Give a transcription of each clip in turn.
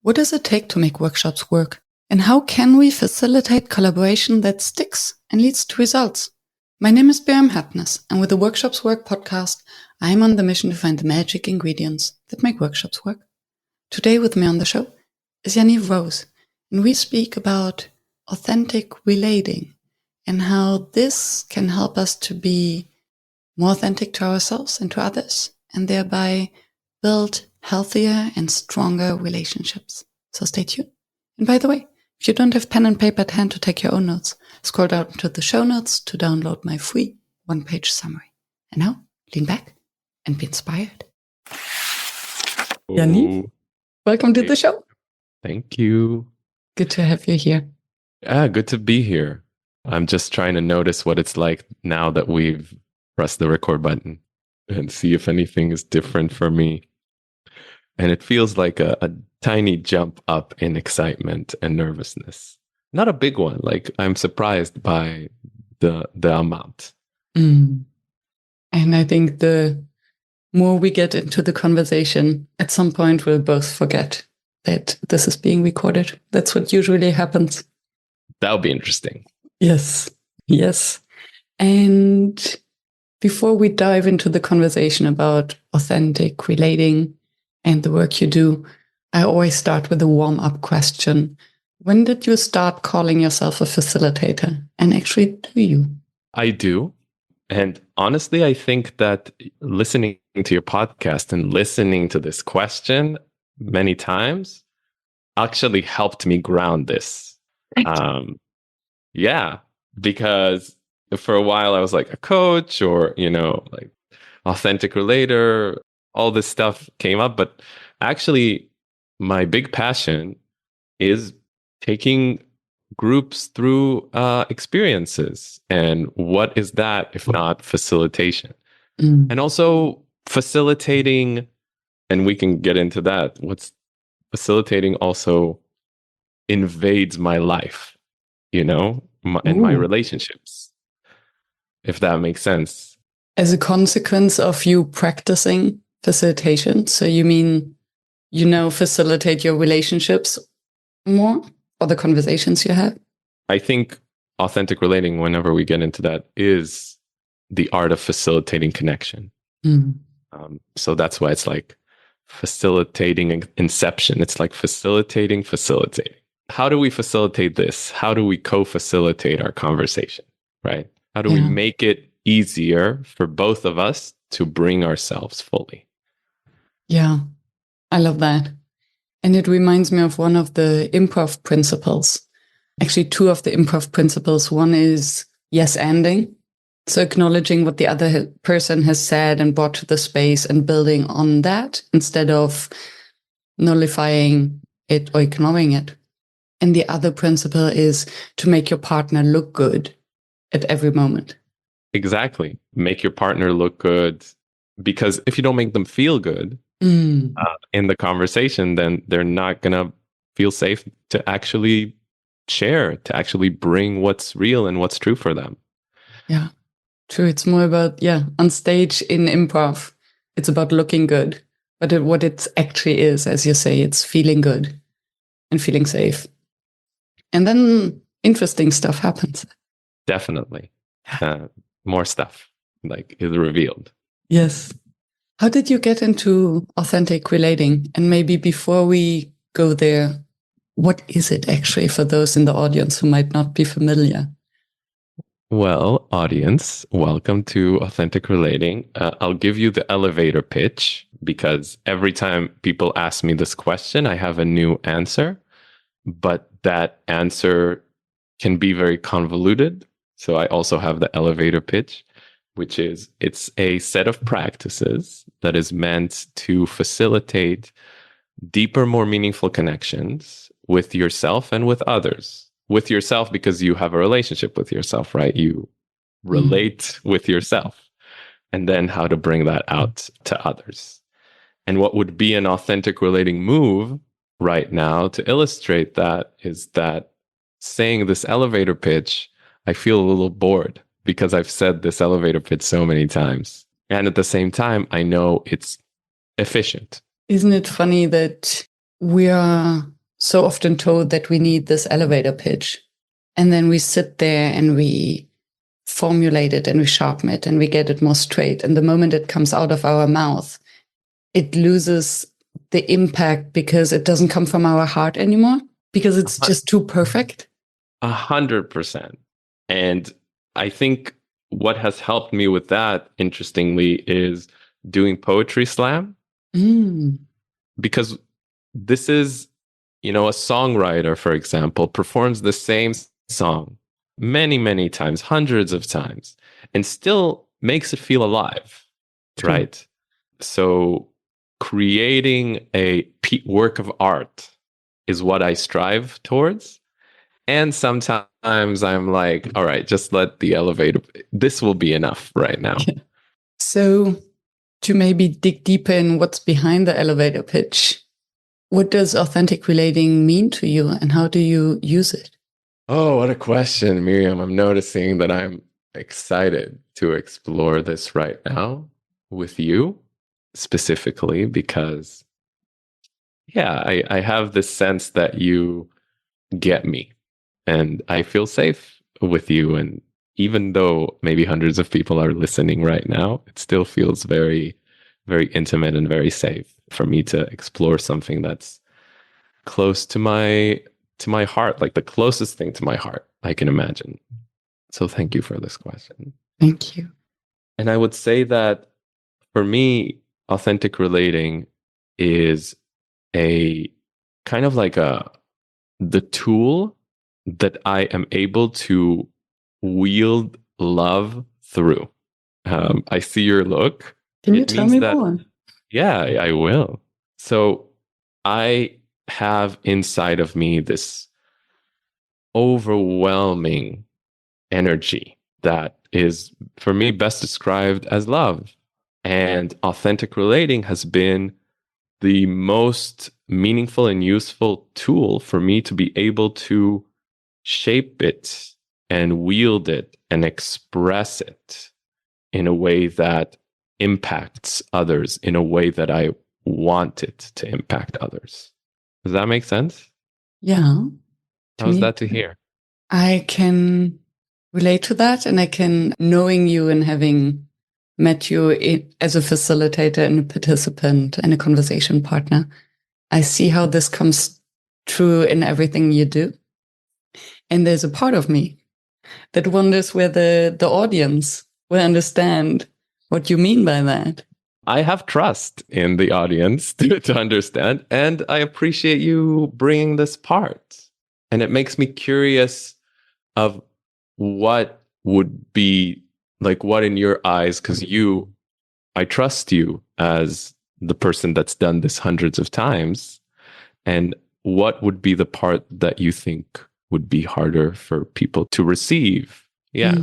What does it take to make workshops work? And how can we facilitate collaboration that sticks and leads to results? My name is Birm Happiness, and with the Workshops Work podcast, I am on the mission to find the magic ingredients that make workshops work. Today with me on the show is Yaniv Rose, and we speak about authentic relating and how this can help us to be more authentic to ourselves and to others, and thereby build healthier and stronger relationships. So stay tuned. And by the way, if you don't have pen and paper at hand to take your own notes, scroll down to the show notes to download my free one-page summary. And now, lean back and be inspired. Yaniv, welcome to the show. Thank you. Good to have you here. Yeah, good to be here. I'm just trying to notice what it's like now that we've pressed the record button and see if anything is different for me. And it feels like a tiny jump up in excitement and nervousness. Not a big one. Like, I'm surprised by the amount. And I think the more we get into the conversation, at some point we'll both forget that this is being recorded. That's what usually happens. That would be interesting. Yes. And before we dive into the conversation about authentic relating and the work you do, I always start with a warm-up question. When did you start calling yourself a facilitator? And actually, do you? I do. And honestly, I think that listening to your podcast and listening to this question many times actually helped me ground this. Yeah, because for a while I was like a coach or, like authentic relator, all this stuff came up. But actually, my big passion is taking groups through experiences. And what is that if not facilitation? And also facilitating, and we can get into that. What's facilitating also invades my life, and my relationships, if that makes sense. As a consequence of you practicing facilitation, so you mean facilitate your relationships more or the conversations you have? I think authentic relating, whenever we get into that, is the art of facilitating connection. So that's why it's like facilitating inception. It's like facilitating. How do we facilitate this? How do we co-facilitate our conversation, right? How do we make it easier for both of us to bring ourselves fully? Yeah, I love that. And it reminds me of one of the improv principles. Actually, two of the improv principles. One is yes-anding. So acknowledging what the other person has said and brought to the space and building on that instead of nullifying it or ignoring it. And the other principle is to make your partner look good at every moment. Exactly. Make your partner look good, because if you don't make them feel good in the conversation, then they're not going to feel safe to actually share, to actually bring what's real and what's true for them. Yeah, true. It's more about, on stage in improv, it's about looking good. But what it actually is, as you say, it's feeling good and feeling safe. And then interesting stuff happens. Definitely. More stuff is revealed. Yes. How did you get into authentic relating? And maybe before we go there, what is it actually for those in the audience who might not be familiar? Well, audience, welcome to Authentic Relating. I'll give you the elevator pitch, because every time people ask me this question, I have a new answer. But that answer can be very convoluted. So I also have the elevator pitch, which is it's a set of practices that is meant to facilitate deeper, more meaningful connections with yourself and with others. With yourself, because you have a relationship with yourself, right? You relate with yourself. And then how to bring that out to others. And what would be an authentic relating move right now to illustrate that is that saying this elevator pitch, I feel a little bored because I've said this elevator pitch so many times. And at the same time, I know it's efficient. Isn't it funny that we are so often told that we need this elevator pitch, and then we sit there and we formulate it and we sharpen it and we get it more straight. And the moment it comes out of our mouth, it loses the impact because it doesn't come from our heart anymore, because it's just too perfect. 100%. And I think what has helped me with that, interestingly, is doing poetry slam. Because this is, a songwriter, for example, performs the same song many, many times, hundreds of times, and still makes it feel alive, True. right? So creating a work of art is what I strive towards. And sometimes I'm like, all right, just let the elevator, this will be enough right now. So to maybe dig deeper in what's behind the elevator pitch, what does authentic relating mean to you and how do you use it? Oh, what a question, Miriam. I'm noticing that I'm excited to explore this right now with you specifically because, yeah, I have this sense that you get me and I feel safe with you. And even though maybe hundreds of people are listening right now, it still feels very, very intimate and very safe for me to explore something that's close to my heart, like the closest thing to my heart I can imagine. So thank you for this question. Thank you. And I would say that for me, authentic relating is a kind of like the tool that I am able to wield love through. I see your look. Can you tell me more? Yeah, I will. So I have inside of me this overwhelming energy that is, for me, best described as love. And authentic relating has been the most meaningful and useful tool for me to be able to shape it and wield it and express it in a way that impacts others, in a way that I want it to impact others. Does that make sense? Yeah. How's that to hear? I can relate to that, and I can, knowing you and having met you as a facilitator and a participant and a conversation partner, I see how this comes true in everything you do. And there's a part of me that wonders whether the audience will understand what you mean by that. I have trust in the audience to understand, and I appreciate you bringing this part. And it makes me curious of what would be like, what in your eyes, because I trust you as the person that's done this hundreds of times. And what would be the part that you think would be harder for people to receive? Yeah.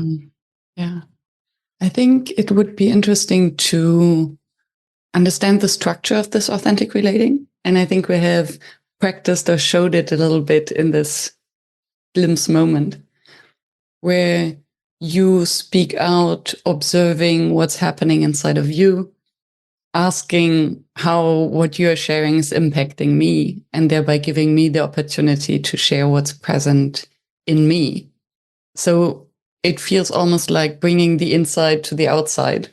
Yeah. I think it would be interesting to understand the structure of this authentic relating. And I think we have practiced or showed it a little bit in this glimpse moment where you speak out, observing what's happening inside of you, asking how what you're sharing is impacting me, and thereby giving me the opportunity to share what's present in me. So it feels almost like bringing the inside to the outside.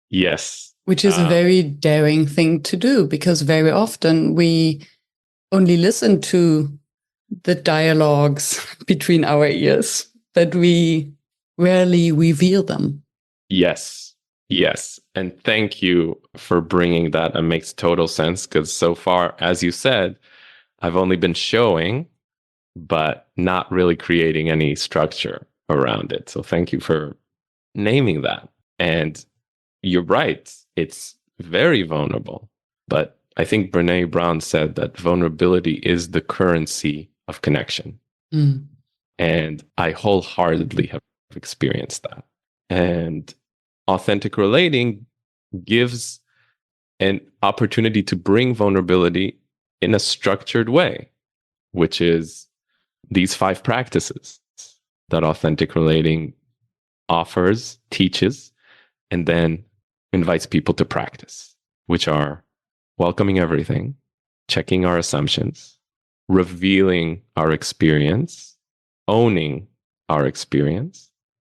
Yes. Which is a very daring thing to do, because very often we only listen to the dialogues between our ears, but we rarely reveal them. Yes. Yes. And thank you for bringing that. It makes total sense because so far, as you said, I've only been showing, but not really creating any structure around it. So thank you for naming that. And you're right. It's very vulnerable. But I think Brene Brown said that vulnerability is the currency of connection. And I wholeheartedly have experienced that. And authentic relating gives an opportunity to bring vulnerability in a structured way, which is these 5 practices that authentic relating offers, teaches, and then invites people to practice, which are welcoming everything, checking our assumptions, revealing our experience, owning our experience,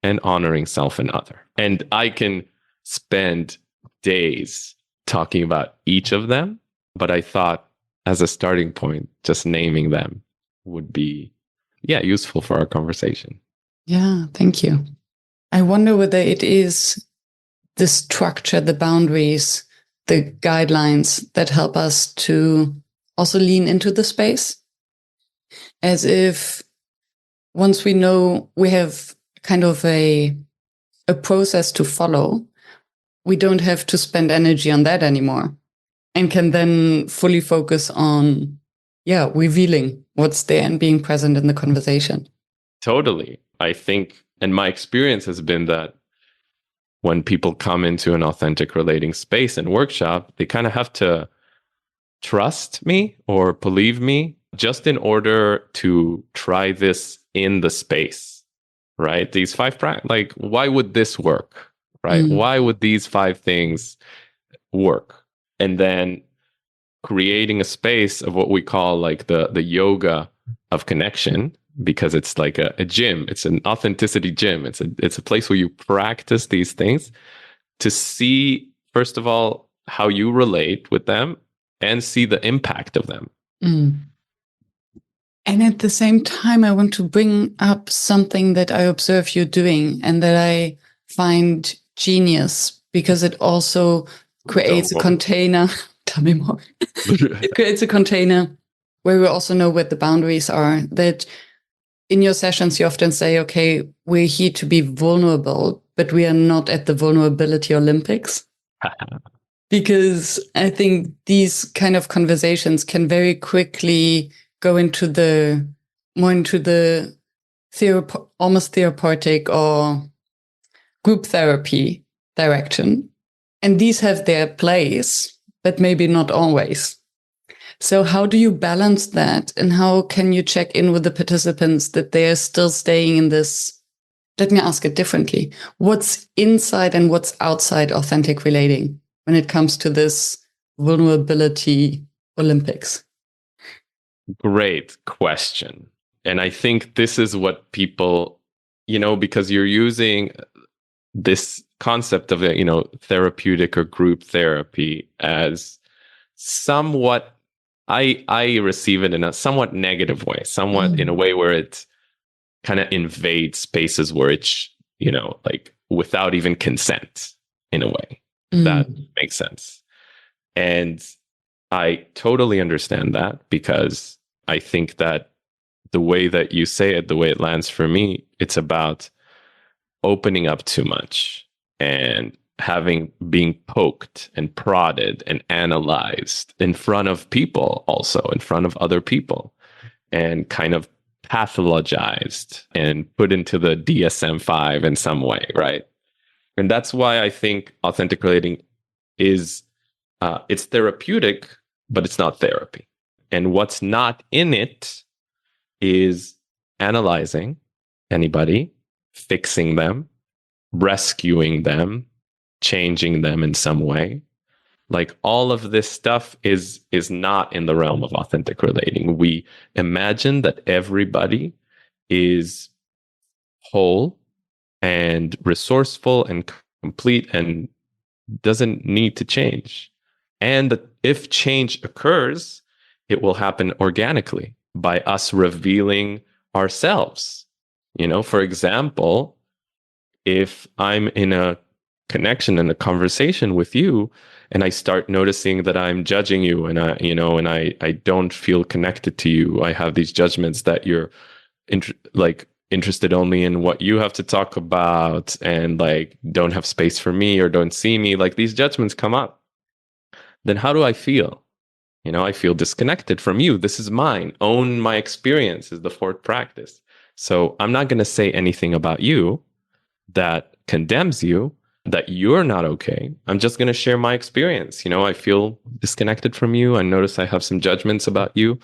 and honoring self and other. And I can spend days talking about each of them, but I thought as a starting point, just naming them would be, useful for our conversation. Yeah, thank you. I wonder whether it is the structure, the boundaries, the guidelines that help us to also lean into the space, as if once we know we have kind of a process to follow, we don't have to spend energy on that anymore and can then fully focus on, revealing what's there and being present in the conversation. Totally. I think, and my experience has been that when people come into an authentic relating space and workshop, they kind of have to trust me or believe me just in order to try this in the space, right? These like, why would this work, right? Why would these 5 things work? And then creating a space of what we call like the yoga of connection, because it's like a gym. It's an authenticity gym. It's a place where you practice these things to see, first of all, how you relate with them and see the impact of them. And at the same time, I want to bring up something that I observe you doing and that I find genius, because it also creates a container. Tell me more. It creates a container where we also know what the boundaries are. That in your sessions, you often say, okay, we're here to be vulnerable, but we are not at the vulnerability Olympics. Because I think these kind of conversations can very quickly go into the almost therapeutic or group therapy direction. And these have their place, but maybe not always. So how do you balance that? And how can you check in with the participants that they are still staying in this? Let me ask it differently. What's inside and what's outside authentic relating when it comes to this vulnerability Olympics? Great question. And I think this is what people, because you're using this concept of, therapeutic or group therapy as somewhat, I receive it in a somewhat negative way, somewhat in a way where it kind of invades spaces where it's, like without even consent in a way. That makes sense. And I totally understand that, because I think that the way that you say it, the way it lands for me, it's about opening up too much and being poked and prodded and analyzed in front of people, also in front of other people, and kind of pathologized and put into the DSM-5 in some way, right? And that's why I think authentic relating is it's therapeutic, but it's not therapy. And what's not in it is analyzing anybody, fixing them, rescuing them, changing them in some way. Like all of this stuff is not in the realm of authentic relating. We imagine that everybody is whole and resourceful and complete and doesn't need to change. And that if change occurs, it will happen organically by us revealing ourselves. For example, if I'm in a connection and a conversation with you and I start noticing that I'm judging you and I don't feel connected to you, I have these judgments that you're interested only in what you have to talk about and like don't have space for me or don't see me, like these judgments come up, then how do I feel? I feel disconnected from you. This is mine. Own my experience is the 4th practice. So I'm not going to say anything about you that condemns you, that you're not okay. I'm just going to share my experience. I feel disconnected from you. I notice I have some judgments about you.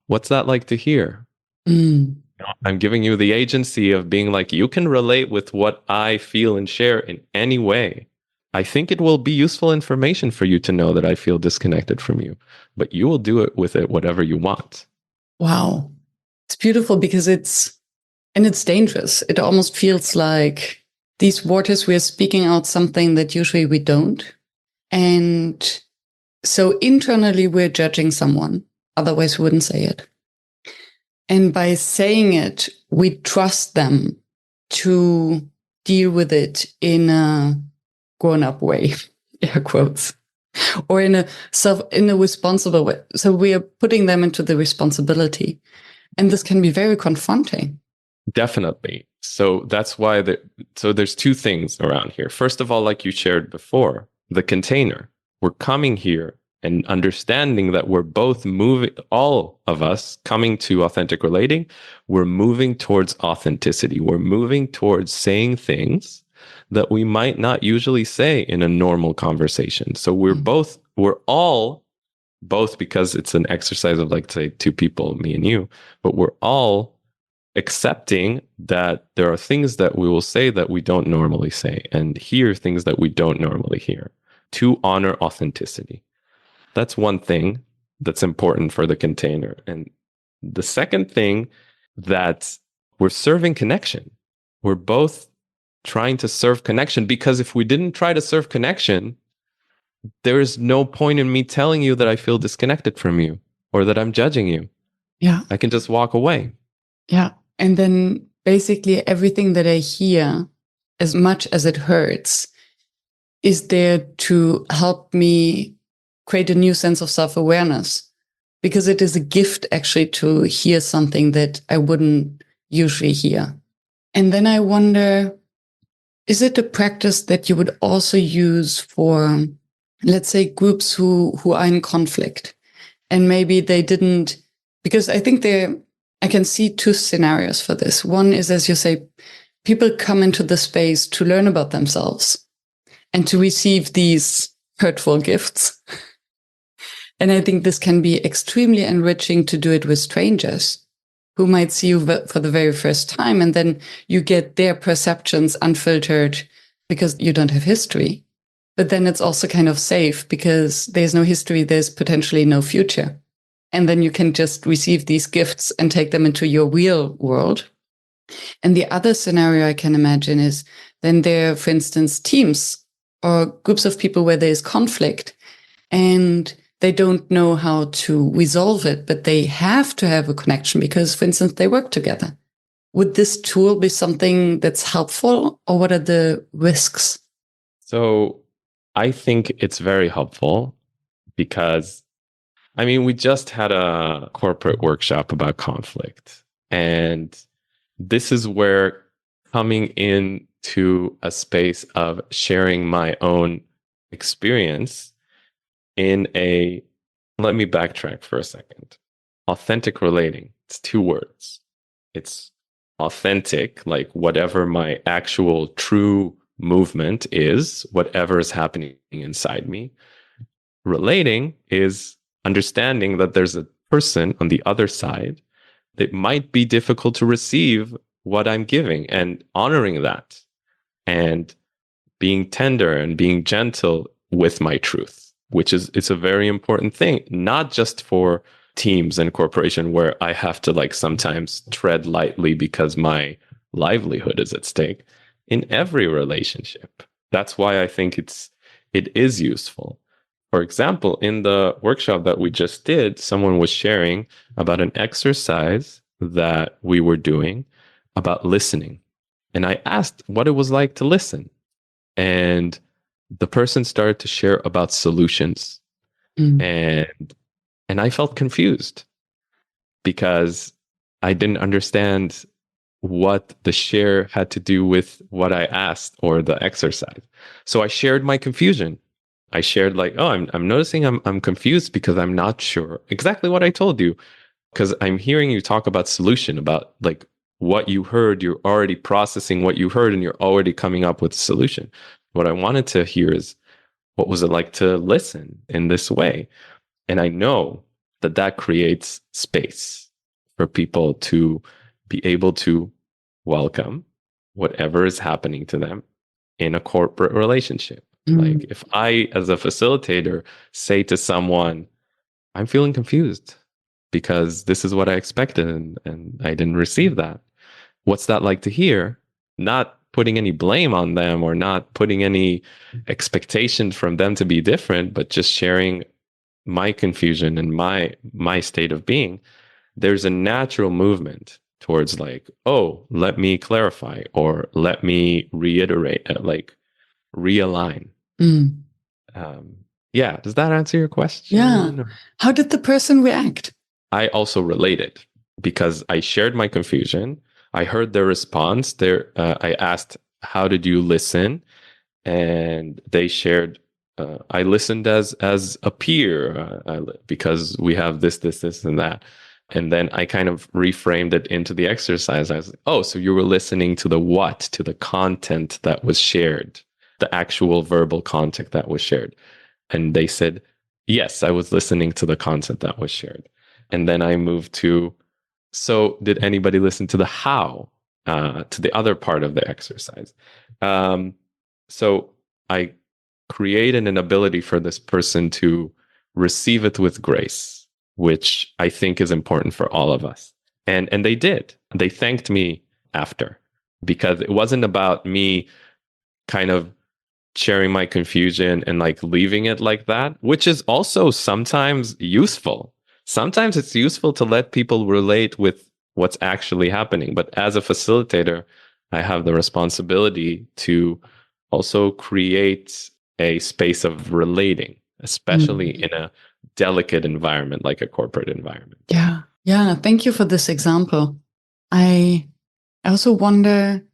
What's that like to hear? I'm giving you the agency of being like, you can relate with what I feel and share in any way. I think it will be useful information for you to know that I feel disconnected from you, but you will do it with it whatever you want. Wow. It's beautiful because it's dangerous. It almost feels like these waters, we're speaking out something that usually we don't. And so internally we're judging someone. Otherwise we wouldn't say it. And by saying it, we trust them to deal with it in a grown-up way, air quotes, or in a responsible way. So we are putting them into the responsibility. And this can be very confronting. Definitely. So that's why there's two things around here. First of all, like you shared before, the container. We're coming here and understanding that we're both moving, all of us coming to authentic relating, we're moving towards authenticity. We're moving towards saying things that we might not usually say in a normal conversation. So we're all both, because it's an exercise of, like, say, two people, me and you, but we're all accepting that there are things that we will say that we don't normally say, and hear things that we don't normally hear, to honor authenticity. That's one thing that's important for the container. And the second thing, that we're serving connection. We're both trying to serve connection, because if we didn't try to serve connection, there is no point in me telling you that I feel disconnected from you or that I'm judging you. Yeah. I can just walk away. Yeah. And then basically everything that I hear, as much as it hurts, is there to help me create a new sense of self-awareness, because it is a gift actually to hear something that I wouldn't usually hear. And then I wonder, is it a practice that you would also use for, let's say, groups who are in conflict, and maybe they didn't, because I think I can see two scenarios for this. One is, as you say, people come into the space to learn about themselves and to receive these hurtful gifts. And I think this can be extremely enriching to do it with strangers who might see you for the very first time, and then you get their perceptions unfiltered because you don't have history. But then it's also kind of safe because there's no history, there's potentially no future. And then you can just receive these gifts and take them into your real world. And the other scenario I can imagine is then there are, for instance, teams or groups of people where there is conflict and they don't know how to resolve it, but they have to have a connection because, for instance, they work together. Would this tool be something that's helpful, or what are the risks? So I think it's very helpful because, I mean, we just had a corporate workshop about conflict. And this is where coming into a space of sharing my own experience in let me backtrack for a second. Authentic relating, it's two words. It's authentic, like whatever my actual true movement is, whatever is happening inside me. Relating is understanding that there's a person on the other side that might be difficult to receive what I'm giving, and honoring that and being tender and being gentle with my truth, which is, it's a very important thing, not just for teams and corporation where I have to, like, sometimes tread lightly because my livelihood is at stake. In every relationship. That's why I think it is useful. For example, in the workshop that we just did, someone was sharing about an exercise that we were doing about listening. And I asked what it was like to listen. And the person started to share about solutions. And I felt confused because I didn't understand what the share had to do with what I asked or the exercise. So I shared my confusion. I shared, like, oh, I'm noticing I'm confused because I'm not sure exactly what I told you, because I'm hearing you talk about solution, about, like, what you heard, you're already processing what you heard and you're already coming up with a solution. What I wanted to hear is, what was it like to listen in this way? And I know that creates space for people to be able to welcome whatever is happening to them in a corporate relationship. Like if I, as a facilitator, say to someone, I'm feeling confused because this is what I expected and I didn't receive that. What's that like to hear? Not putting any blame on them or not putting any expectation from them to be different, but just sharing my confusion and my state of being. There's a natural movement towards like, oh, let me clarify or let me reiterate, like realign. Yeah, does that answer your question? Yeah. How did the person react? I also related because I shared my confusion. I heard their response. I asked, "How did you listen?" And they shared, "I listened as a peer because we have this, and that." And then I kind of reframed it into the exercise. I was like, "Oh, so you were listening to the what, to the content that was shared, the actual verbal content that was shared." And they said, "Yes, I was listening to the content that was shared." And then I moved to, so did anybody listen to the how, to the other part of the exercise? So I created an ability for this person to receive it with grace, which I think is important for all of us. And they did. They thanked me after because it wasn't about me kind of sharing my confusion and like leaving it like that, which is also sometimes useful. Sometimes it's useful to let people relate with what's actually happening. But as a facilitator, I have the responsibility to also create a space of relating, especially in a delicate environment like a corporate environment. Yeah. Yeah. Thank you for this example. I also wonder,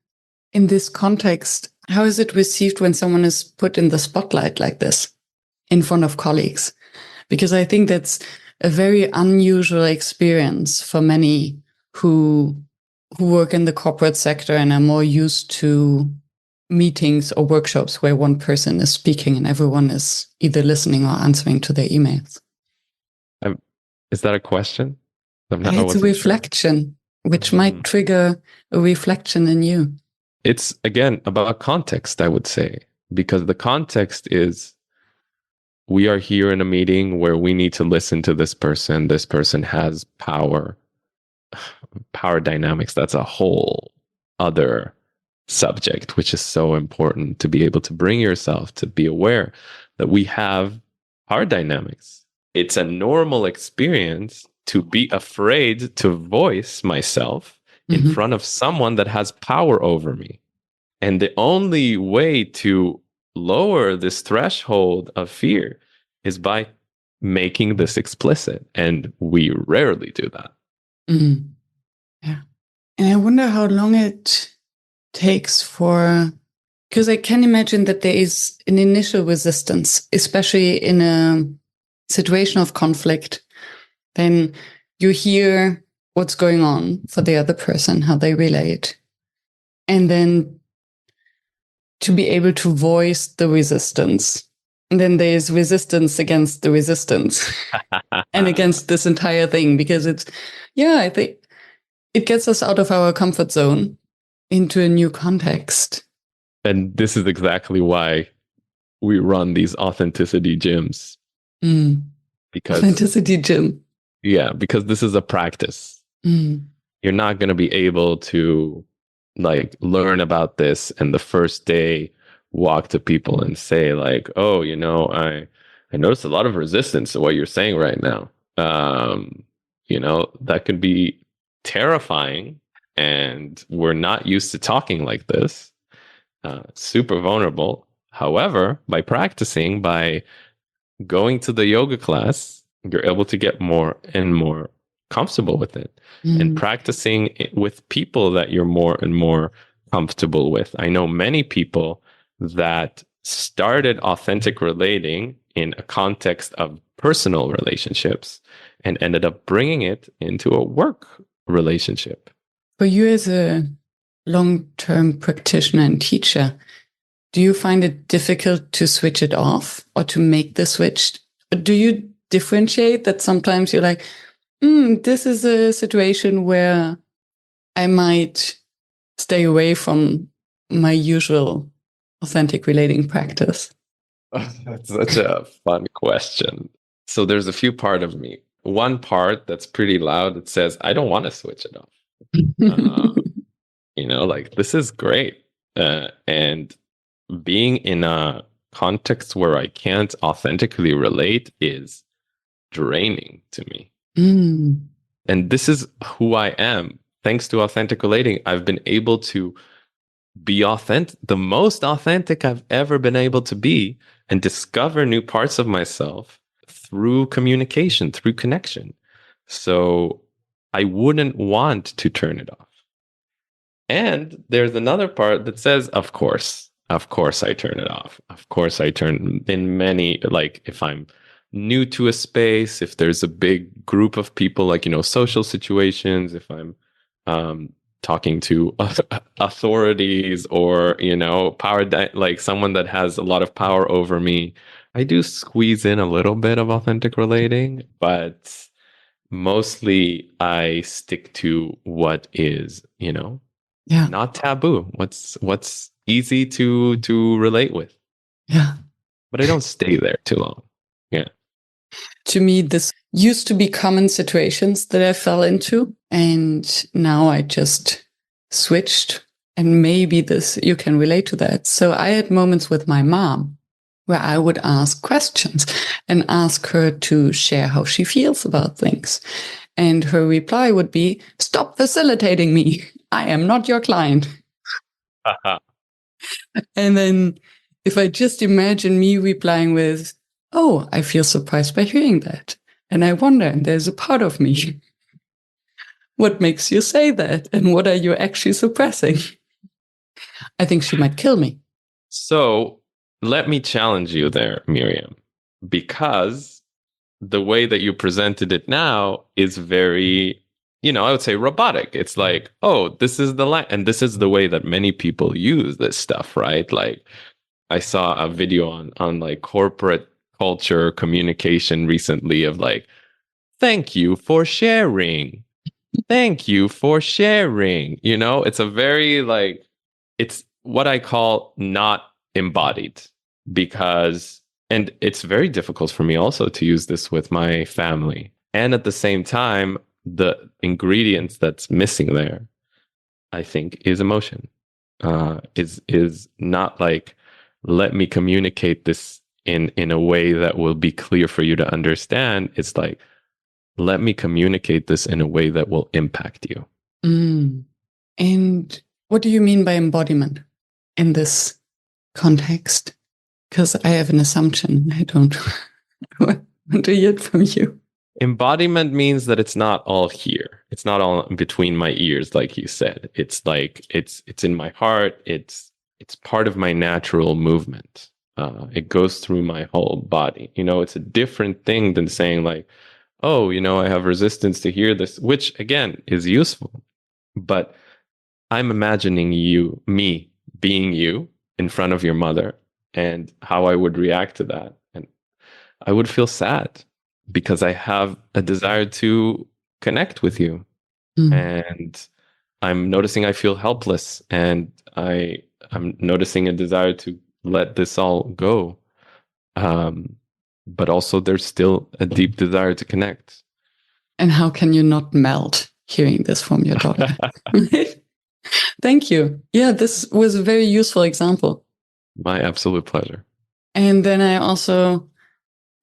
in this context, how is it received when someone is put in the spotlight like this in front of colleagues? Because I think that's a very unusual experience for many who work in the corporate sector and are more used to meetings or workshops where one person is speaking and everyone is either listening or answering to their emails. Is that a question? It's a reflection, which might trigger a reflection in you. It's, again, about context, I would say, because the context is we are here in a meeting where we need to listen to this person. This person has power dynamics. That's a whole other subject, which is so important to be able to bring yourself to be aware that we have power dynamics. It's a normal experience to be afraid to voice myself in front of someone that has power over me. And the only way to lower this threshold of fear is by making this explicit. And we rarely do that. Yeah. And I wonder how long it takes because I can imagine that there is an initial resistance, especially in a situation of conflict. Then you hear what's going on for the other person, how they relate. And then to be able to voice the resistance. And then there's resistance against the resistance and against this entire thing, because I think it gets us out of our comfort zone into a new context. And this is exactly why we run these authenticity gyms. Because authenticity gym. Yeah, because this is a practice. You're not going to be able to like learn about this and the first day walk to people and say like, oh, I noticed a lot of resistance to what you're saying right now. That could be terrifying, and we're not used to talking like this. Super vulnerable. However, by practicing, by going to the yoga class, you're able to get more and more comfortable with it, and practicing it with people that you're more and more comfortable with. I know many people that started authentic relating in a context of personal relationships and ended up bringing it into a work relationship. For you as a long-term practitioner and teacher, do you find it difficult to switch it off or to make the switch? Do you differentiate that sometimes you're like, this is a situation where I might stay away from my usual authentic relating practice? That's such a fun question. So there's a few part of me. One part that's pretty loud that says, I don't want to switch it off. Uh, like this is great. And being in a context where I can't authentically relate is draining to me. Mm. And this is who I am. Thanks to authentic relating, I've been able to be authentic, the most authentic I've ever been able to be, and discover new parts of myself through communication, through connection. So I wouldn't want to turn it off. And there's another part that says, of course I turn it off. Of course I turn in many, like if I'm new to a space, if there's a big group of people, like, social situations, if I'm talking to authorities or, like someone that has a lot of power over me, I do squeeze in a little bit of authentic relating, but mostly I stick to what is, Yeah. not taboo. What's easy to relate with. Yeah. But I don't stay there too long. Yeah. To me, this used to be common situations that I fell into. And now I just switched. And maybe you can relate to that. So I had moments with my mom where I would ask questions and ask her to share how she feels about things. And her reply would be, stop facilitating me. I am not your client. And then if I just imagine me replying with, oh, I feel surprised by hearing that. And I wonder, and there's a part of me. What makes you say that? And what are you actually suppressing? I think she might kill me. So let me challenge you there, Miriam, because the way that you presented it now is very, I would say robotic. It's like, oh, this is and this is the way that many people use this stuff, right? Like I saw a video on like corporate culture communication recently of like, thank you for sharing. Thank you for sharing. It's a very like, it's what I call not embodied because, and it's very difficult for me also to use this with my family. And at the same time, the ingredients that's missing there, I think, is emotion. Is not like, let me communicate this in a way that will be clear for you to understand. It's like, let me communicate this in a way that will impact you. Mm. And what do you mean by embodiment in this context? Because I have an assumption. I don't want to hear it from you. Embodiment means that it's not all here. It's not all between my ears, like you said. It's like it's in my heart. It's part of my natural movement. It goes through my whole body. It's a different thing than saying like, oh, I have resistance to hear this, which again is useful. But I'm imagining me being you in front of your mother and how I would react to that. And I would feel sad because I have a desire to connect with you. And I'm noticing I feel helpless and I'm noticing a desire to let this all go. But also there's still a deep desire to connect. And how can you not melt hearing this from your daughter? Thank you. Yeah, this was a very useful example. My absolute pleasure. And then I also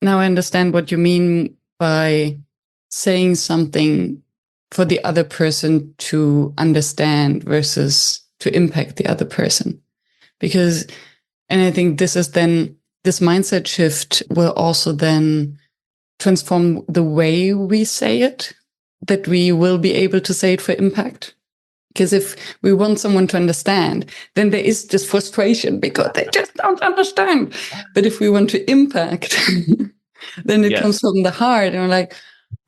now understand what you mean by saying something for the other person to understand versus to impact the other person. Because, and I think this is then, this mindset shift will also then transform the way we say it, that we will be able to say it for impact. Because if we want someone to understand, then there is this frustration because they just don't understand. But if we want to impact, then it comes from the heart. And we're like,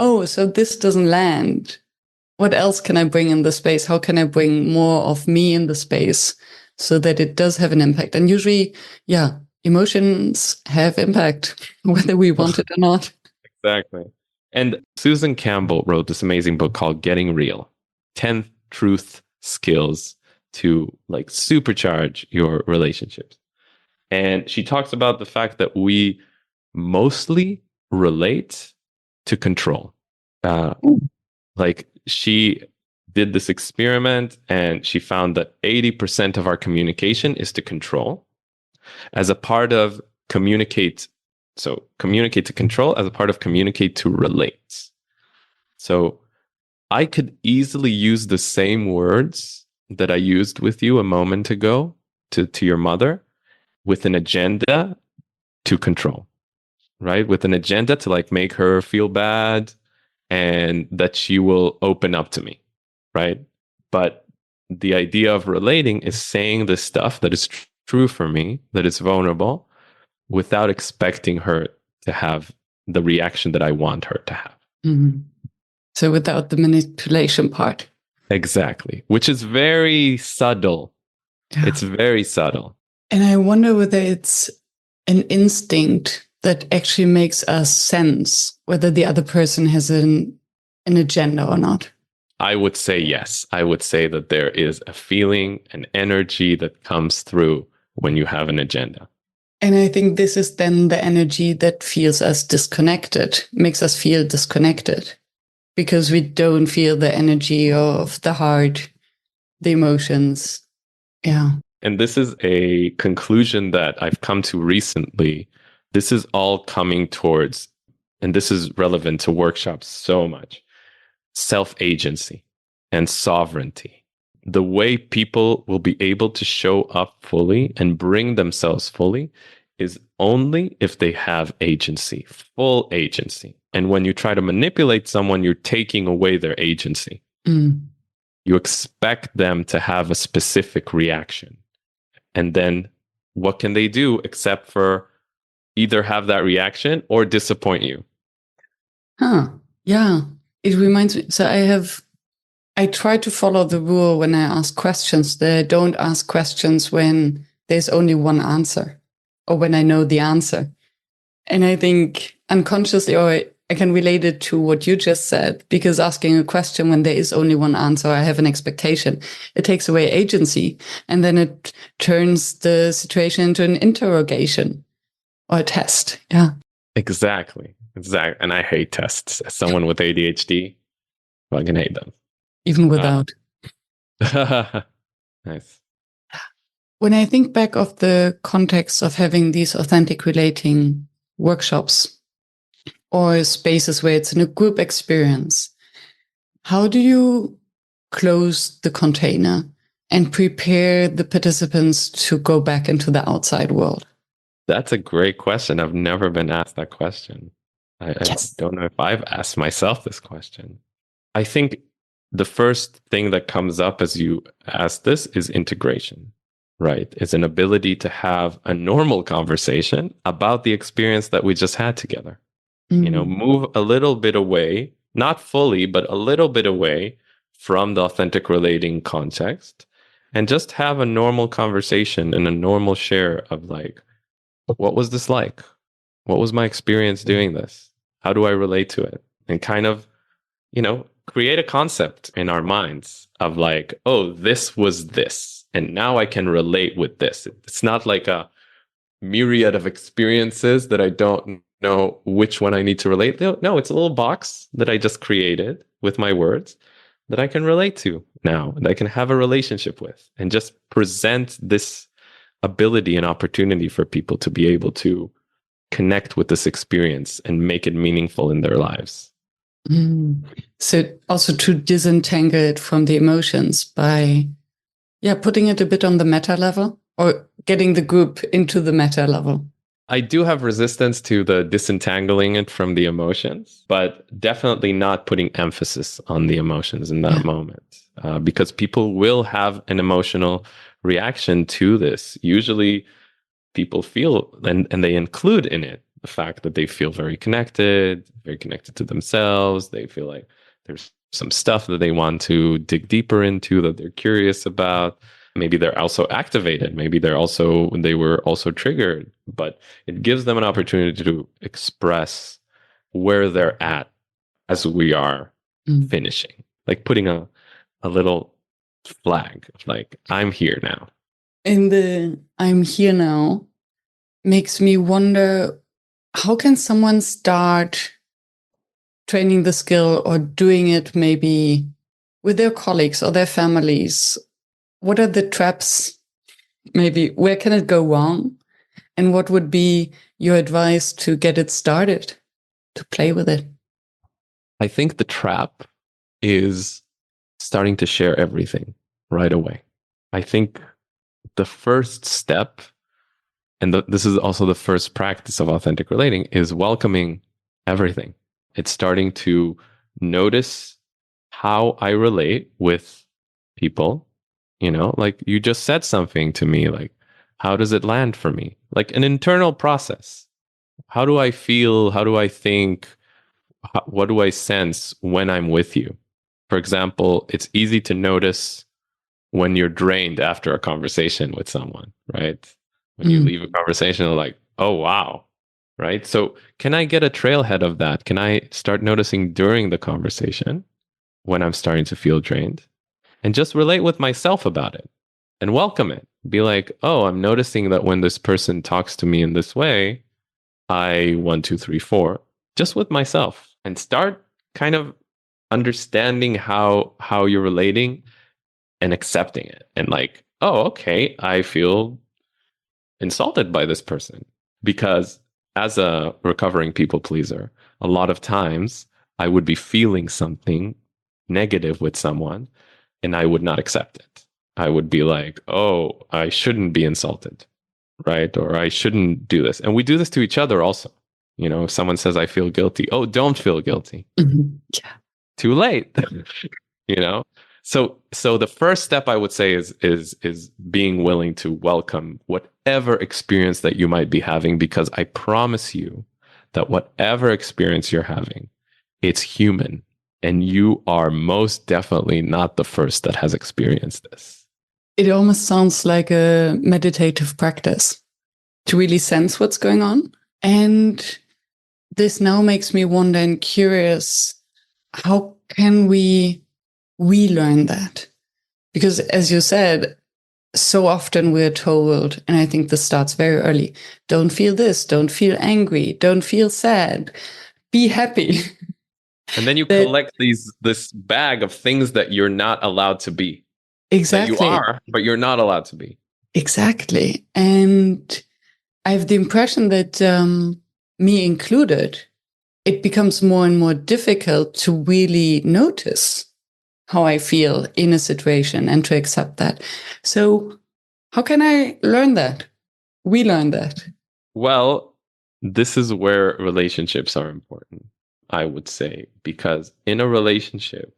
oh, so this doesn't land. What else can I bring in the space? How can I bring more of me in the space so that it does have an impact? And usually, yeah, emotions have impact, whether we want it or not. Exactly. And Susan Campbell wrote this amazing book called Getting Real, 10 Truth Skills to like supercharge your relationships. And she talks about the fact that we mostly relate to control. Uh, like she did this experiment and she found that 80% of our communication is to control as a part of communicate. So communicate to control as a part of communicate to relate. So I could easily use the same words that I used with you a moment ago to your mother with an agenda to control, right? With an agenda to like make her feel bad and that she will open up to me, right? But the idea of relating is saying the stuff that is true for me, that is vulnerable, without expecting her to have the reaction that I want her to have. Mm-hmm. So without the manipulation part. Exactly, which is very subtle. Yeah. It's very subtle. And I wonder whether it's an instinct that actually makes us sense whether the other person has an agenda or not. I would say yes. I would say that there is a feeling, an energy that comes through when you have an agenda. And I think this is then the energy that feels us disconnected, makes us feel disconnected, because we don't feel the energy of the heart, the emotions. Yeah. And this is a conclusion that I've come to recently. This is all coming towards, and this is relevant to workshops so much, self-agency and sovereignty. The way people will be able to show up fully and bring themselves fully is only if they have agency, full agency. And when you try to manipulate someone, you're taking away their agency. Mm. You expect them to have a specific reaction. And then what can they do except for either have that reaction or disappoint you? Huh. Yeah. It reminds me. So I try to follow the rule when I ask questions that I don't ask questions when there's only one answer or when I know the answer. And I think unconsciously, or I can relate it to what you just said, because asking a question when there is only one answer, I have an expectation, it takes away agency. And then it turns the situation into an interrogation or a test. Yeah. Exactly. And I hate tests. As someone with ADHD, I can hate them. Even without. Nice. When I think back of the context of having these authentic relating workshops or spaces where it's in a group experience, how do you close the container and prepare the participants to go back into the outside world? That's a great question. I've never been asked that question. I don't know if I've asked myself this question. I think the first thing that comes up as you ask this is integration, right? It's an ability to have a normal conversation about the experience that we just had together. Mm-hmm. You know, move a little bit away, not fully, but a little bit away from the authentic relating context and just have a normal conversation and a normal share of like, what was this like? What was my experience doing this? How do I relate to it? And kind of, you know, create a concept in our minds of like, oh, this was this. And now I can relate with this. It's not like a myriad of experiences that I don't know which one I need to relate to. No, it's a little box that I just created with my words that I can relate to now and I can have a relationship with and just present this ability and opportunity for people to be able to connect with this experience and make it meaningful in their lives. So also to disentangle it from the emotions by, putting it a bit on the meta level or getting the group into the meta level. I do have resistance to the disentangling it from the emotions, but definitely not putting emphasis on the emotions in that moment because people will have an emotional reaction to this. Usually people feel, and they include in it the fact that they feel very connected to themselves. They feel like there's some stuff that they want to dig deeper into, that they're curious about. Maybe they're also activated. Maybe they were also triggered, but it gives them an opportunity to express where they're at as we are finishing, like putting a little flag, like I'm here now. In the I'm here now, makes me wonder, how can someone start training the skill or doing it maybe with their colleagues or their families? What are the traps? Maybe where can it go wrong? And what would be your advice to get it started, to play with it? I think the trap is starting to share everything right away. I think the first step, and this is also the first practice of authentic relating, is welcoming everything. It's starting to notice how I relate with people. Like you just said something to me, like, how does it land for me? Like an internal process. How do I feel? How do I think? What do I sense when I'm with you? For example, it's easy to notice when you're drained after a conversation with someone, right? When you leave a conversation, like, oh, wow, right? So, can I get a trailhead of that? Can I start noticing during the conversation when I'm starting to feel drained and just relate with myself about it and welcome it? Be like, oh, I'm noticing that when this person talks to me in this way, I 1, 2, 3, 4, just with myself, and start kind of understanding how you're relating and accepting it. And like, oh, okay, I feel insulted by this person. Because as a recovering people pleaser, a lot of times I would be feeling something negative with someone and I would not accept it. I would be like, oh, I shouldn't be insulted, right? Or I shouldn't do this. And we do this to each other also. If someone says, I feel guilty, oh, don't feel guilty. Yeah. Too late. you know so the first step, I would say, is being willing to welcome whatever experience that you might be having, because I promise you that whatever experience you're having, it's human, and you are most definitely not the first that has experienced this. It almost sounds like a meditative practice to really sense what's going on. And this now makes me wonder and curious, how can we relearn that? Because as you said, so often we're told, and I think this starts very early, don't feel this, don't feel angry, don't feel sad, be happy. And then you collect this bag of things that you're not allowed to be. Exactly. That you are, but you're not allowed to be. Exactly. And I have the impression that, me included, it becomes more and more difficult to really notice how I feel in a situation and to accept that. So how can I learn that? We learn that. Well, this is where relationships are important, I would say, because in a relationship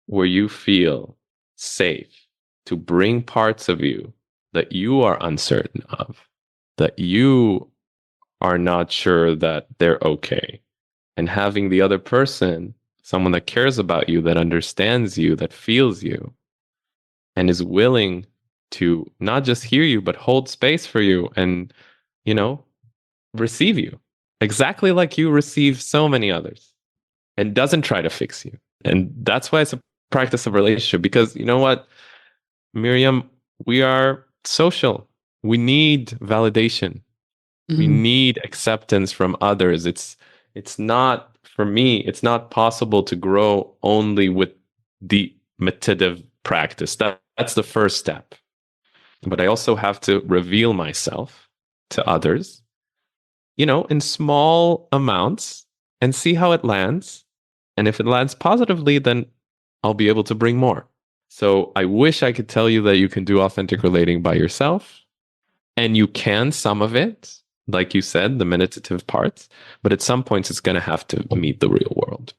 where you feel safe to bring parts of you that you are uncertain of, that you are not sure that they're okay, and having the other person, someone that cares about you, that understands you, that feels you, and is willing to not just hear you, but hold space for you and, receive you exactly like you receive so many others, and doesn't try to fix you. And that's why it's a practice of relationship, because you know what, Miriam, we are social. We need validation. We need acceptance from others. It's not, for me, it's not possible to grow only with the meditative practice. That's the first step. But I also have to reveal myself to others, in small amounts, and see how it lands. And if it lands positively, then I'll be able to bring more. So I wish I could tell you that you can do authentic relating by yourself. And you can, some of it, like you said, the meditative parts, but at some points it's going to have to meet the real world.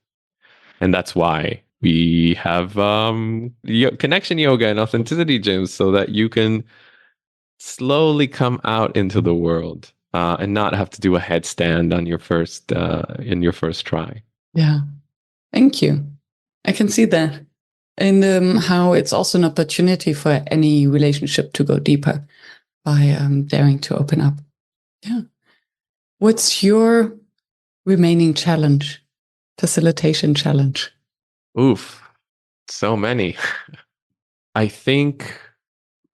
And that's why we have connection yoga and authenticity gyms, so that you can slowly come out into the world and not have to do a headstand on your first in your first try. Yeah, thank you. I can see that, and how it's also an opportunity for any relationship to go deeper by daring to open up. Yeah. What's your remaining challenge, facilitation challenge? Oof, so many. I think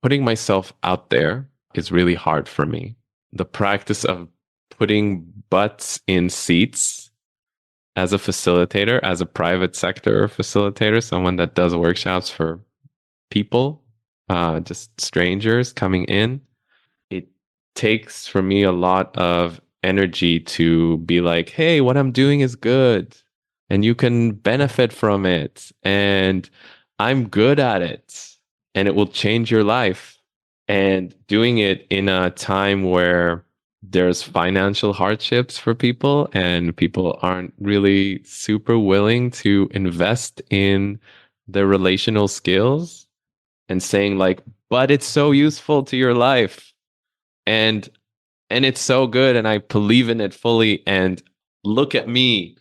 putting myself out there is really hard for me, the practice of putting butts in seats as a facilitator, as a private sector facilitator, someone that does workshops for people, just strangers coming in. It takes for me a lot of energy to be like, hey, what I'm doing is good and you can benefit from it. And I'm good at it and it will change your life. And doing it in a time where there's financial hardships for people and people aren't really super willing to invest in their relational skills, and saying like, but it's so useful to your life and it's so good and I believe in it fully and look at me,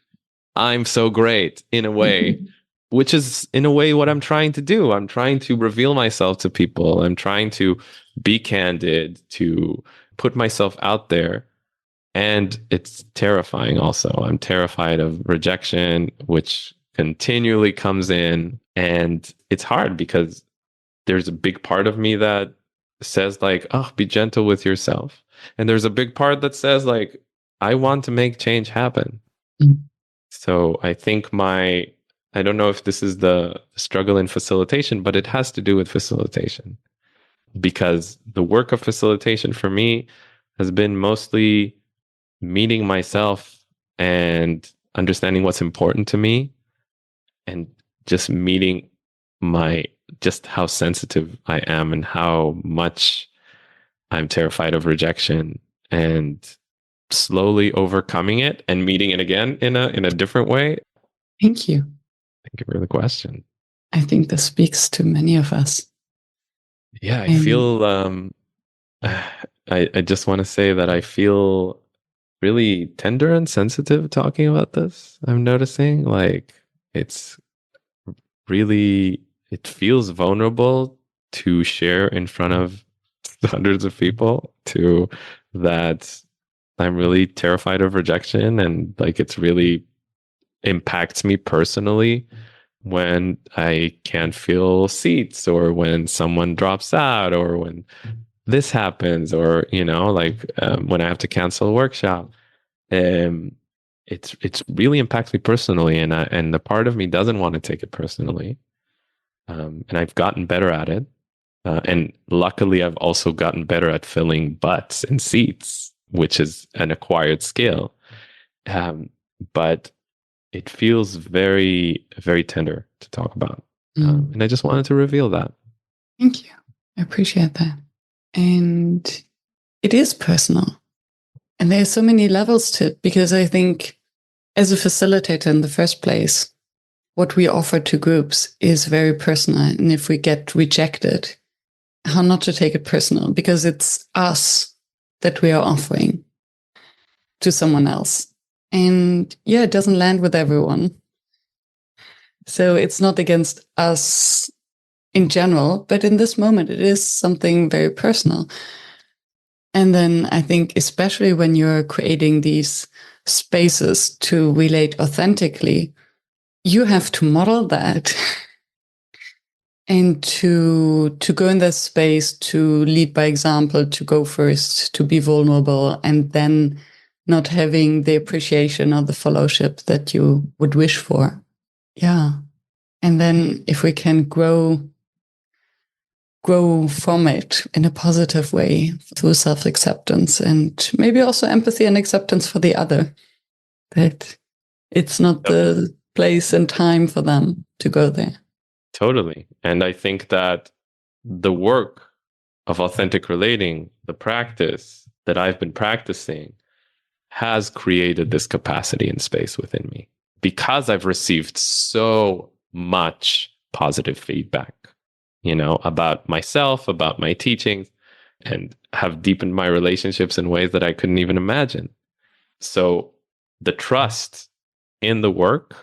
I'm so great, in a way, which is in a way what I'm trying to do. I'm trying to reveal myself to people. I'm trying to be candid, to put myself out there. And it's terrifying also. I'm terrified of rejection, which continually comes in. And it's hard because there's a big part of me that says like, oh, be gentle with yourself. And there's a big part that says like, I want to make change happen. Mm. So I think I don't know if this is the struggle in facilitation, but it has to do with facilitation, because the work of facilitation for me has been mostly meeting myself and understanding what's important to me and just meeting just how sensitive I am and how much I'm terrified of rejection, and slowly overcoming it and meeting it again in a different way. Thank you. Thank you for the question. I think this speaks to many of us. Yeah, I feel I just want to say that I feel really tender and sensitive talking about this. I'm noticing like it's really, it feels vulnerable to share in front of hundreds of people, to that I'm really terrified of rejection, and like it's really impacts me personally when I can't fill seats, or when someone drops out, or when this happens, or like when I have to cancel a workshop. It's really impacts me personally, and the part of me doesn't want to take it personally. And I've gotten better at it. And luckily, I've also gotten better at filling butts and seats, which is an acquired skill. But it feels very, very tender to talk about. And I just wanted to reveal that. Thank you. I appreciate that. And it is personal. And there's so many levels to it, because I think as a facilitator in the first place, what we offer to groups is very personal. And if we get rejected, how not to take it personal, because it's us that we are offering to someone else. And yeah, it doesn't land with everyone. So it's not against us in general, but in this moment, it is something very personal. And then I think, especially when you're creating these spaces to relate authentically, you have to model that and to go in this space, to lead by example, to go first, to be vulnerable, and then not having the appreciation or the fellowship that you would wish for. Yeah. And then if we can grow from it in a positive way through self-acceptance, and maybe also empathy and acceptance for the other, that it's not the place and time for them to go there. Totally. And I think that the work of authentic relating, the practice that I've been practicing, has created this capacity and space within me, because I've received so much positive feedback, about myself, about my teachings, and have deepened my relationships in ways that I couldn't even imagine. So the trust in the work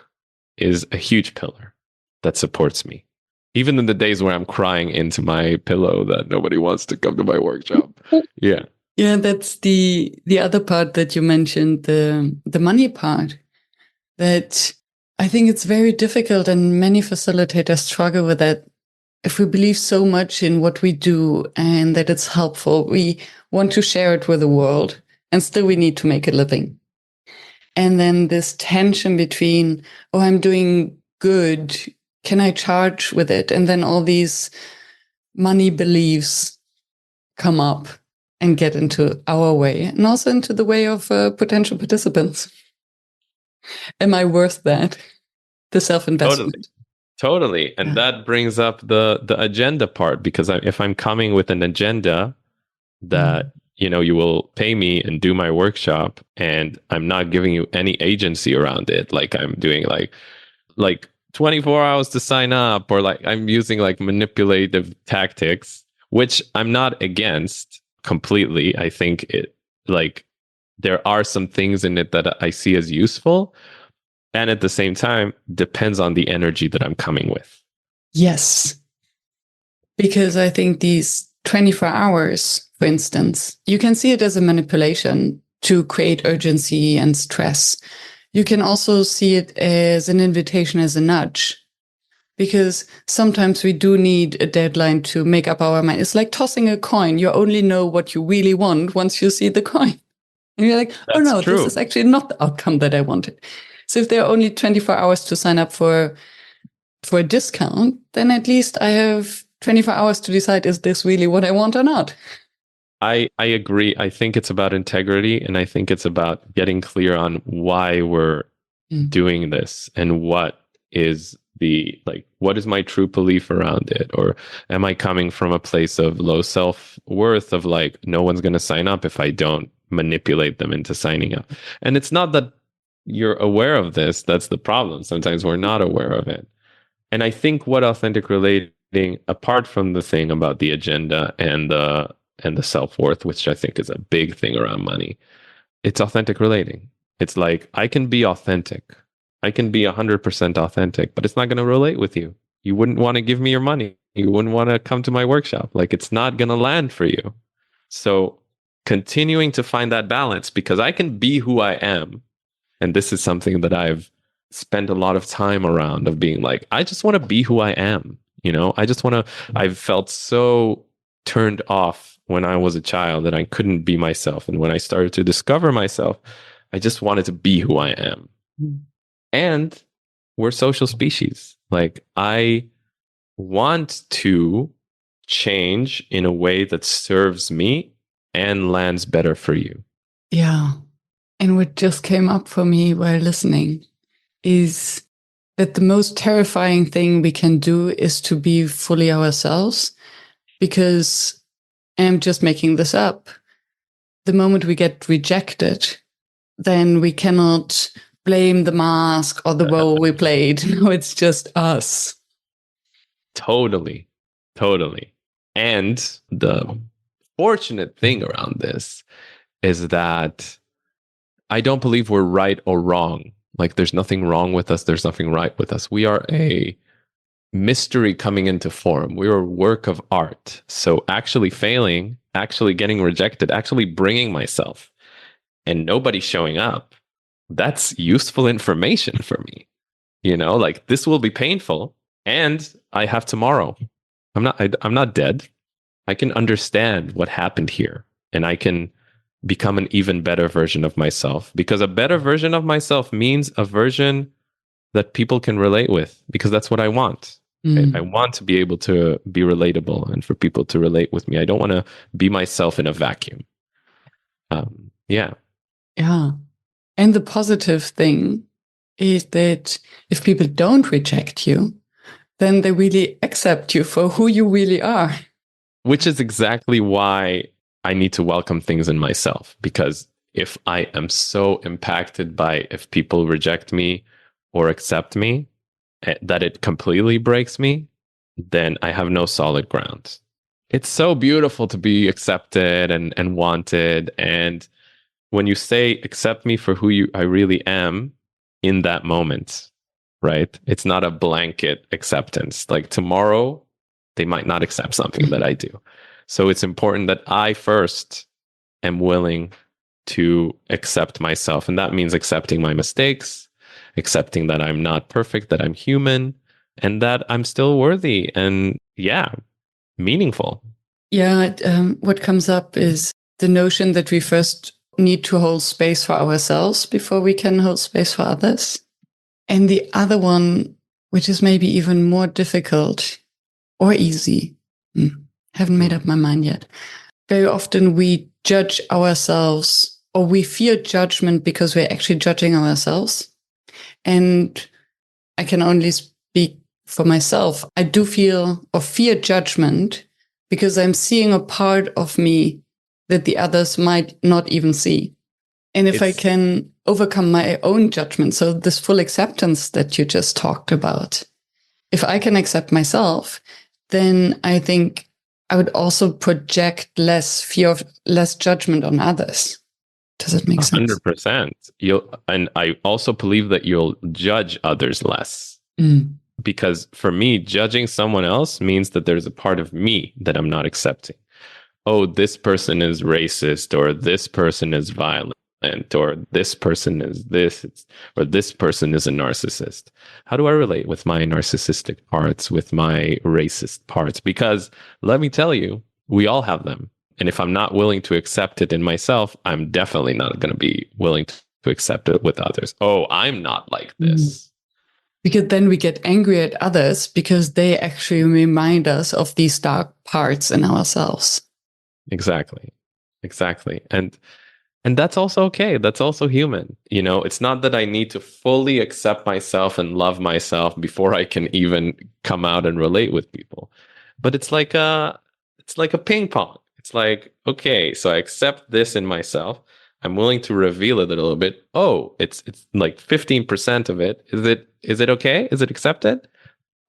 is a huge pillar that supports me, even in the days where I'm crying into my pillow that nobody wants to come to my workshop. Yeah. Yeah, that's the other part that you mentioned, the money part, that I think it's very difficult, and many facilitators struggle with that, if we believe so much in what we do and that it's helpful, we want to share it with the world, and still we need to make a living. And then this tension between, oh, I'm doing good, can I charge with it? And then all these money beliefs come up and get into our way, and also into the way of potential participants. Am I worth that? The self-investment. Totally. And that brings up the agenda part, because if I'm coming with an agenda that, you will pay me and do my workshop, and I'm not giving you any agency around it, like I'm doing like 24 hours to sign up, or like I'm using like manipulative tactics, which I'm not against completely. I think it, like, there are some things in it that I see as useful, and at the same time depends on the energy that I'm coming with. Yes. Because I think these 24 hours, for instance, you can see it as a manipulation to create urgency and stress. You can also see it as an invitation, as a nudge, because sometimes we do need a deadline to make up our mind. It's like tossing a coin. You only know what you really want once you see the coin. And you're like, oh no, this is actually not the outcome that I wanted. So if there are only 24 hours to sign up for a discount, then at least I have 24 hours to decide, is this really what I want or not? I agree. I think it's about integrity, and I think it's about getting clear on why we're doing this, and what is what is my true belief around it? Or am I coming from a place of low self-worth, of like, no one's going to sign up if I don't manipulate them into signing up? And it's not that you're aware of this. That's the problem. Sometimes we're not aware of it. And I think what authentic relating, apart from the thing about the agenda and the self-worth, which I think is a big thing around money, it's authentic relating. It's like, I can be authentic. I can be 100% authentic, but it's not going to relate with you. You wouldn't want to give me your money. You wouldn't want to come to my workshop. Like, it's not going to land for you. So continuing to find that balance, because I can be who I am. And this is something that I've spent a lot of time around, of being like, I just want to be who I am. I've felt so turned off when I was a child that I couldn't be myself. And when I started to discover myself, I just wanted to be who I am. And we're social species. Like, I want to change in a way that serves me and lands better for you. Yeah. And what just came up for me while listening is that the most terrifying thing we can do is to be fully ourselves, because I'm just making this up. The moment we get rejected, then we cannot blame the mask or the role we played. No, it's just us. Totally. And the fortunate thing around this is that I don't believe we're right or wrong. Like, there's nothing wrong with us. There's nothing right with us. We are a mystery coming into form. We are a work of art. So actually failing, actually getting rejected, actually bringing myself, and nobody showing up, that's useful information for me. Like, this will be painful, and I have tomorrow. I'm not dead. I can understand what happened here, and I can become an even better version of myself, because a better version of myself means a version that people can relate with, because that's what I want. I want to be able to be relatable, and for people to relate with me. I don't want to be myself in a vacuum. Yeah. And the positive thing is that if people don't reject you, then they really accept you for who you really are. Which is exactly why I need to welcome things in myself, because if I am so impacted by if people reject me or accept me, that it completely breaks me, then I have no solid ground. It's so beautiful to be accepted and wanted. And when you say, accept me for who I really am in that moment, right? It's not a blanket acceptance. Like, tomorrow, they might not accept something that I do. So it's important that I first am willing to accept myself. And that means accepting my mistakes, accepting that I'm not perfect, that I'm human, and that I'm still worthy. And yeah, meaningful. Yeah, what comes up is the notion that we first need to hold space for ourselves before we can hold space for others. And the other one, which is maybe even more difficult or easy, haven't made up my mind yet. Very often we judge ourselves, or we fear judgment because we're actually judging ourselves. And I can only speak for myself. I do feel or fear judgment because I'm seeing a part of me that the others might not even see. And if I can overcome my own judgment, so this full acceptance that you just talked about, if I can accept myself, then I think I would also project less fear of less judgment on others. Does it make sense? 100%. And I also believe that you'll judge others less. Because for me, judging someone else means that there's a part of me that I'm not accepting. Oh, this person is racist, or this person is violent, or this person is this, or this person is a narcissist. How do I relate with my narcissistic parts, with my racist parts? Because let me tell you, we all have them. And if I'm not willing to accept it in myself, I'm definitely not going to be willing to accept it with others. Oh, I'm not like this. Because then we get angry at others because they actually remind us of these dark parts in ourselves. Exactly. And that's also okay. That's also human. You know, it's not that I need to fully accept myself and love myself before I can even come out and relate with people. But it's like a ping pong. It's like, okay, so I accept this in myself. I'm willing to reveal it a little bit. Oh, it's like 15% of it. Is it okay? Is it accepted?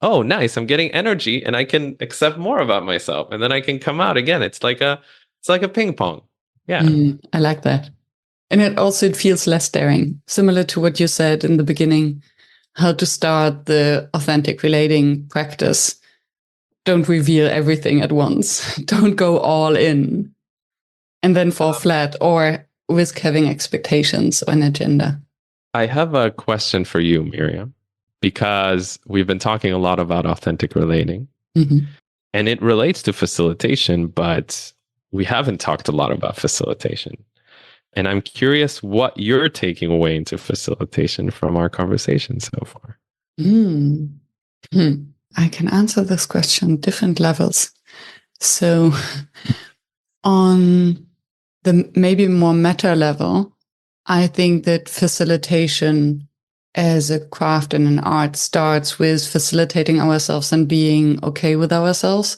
Oh, nice. I'm getting energy and I can accept more about myself. And then I can come out again. It's like a ping pong. Yeah. I like that. And it feels less daring, similar to what you said in the beginning, how to start the authentic relating practice. Don't reveal everything at once. Don't go all in and then fall flat or risk having expectations or an agenda. I have a question for you, Miriam, because we've been talking a lot about authentic relating, and it relates to facilitation, but we haven't talked a lot about facilitation. And I'm curious what you're taking away into facilitation from our conversation so far. I can answer this question on different levels. So on the maybe more meta level, I think that facilitation as a craft and an art starts with facilitating ourselves and being okay with ourselves.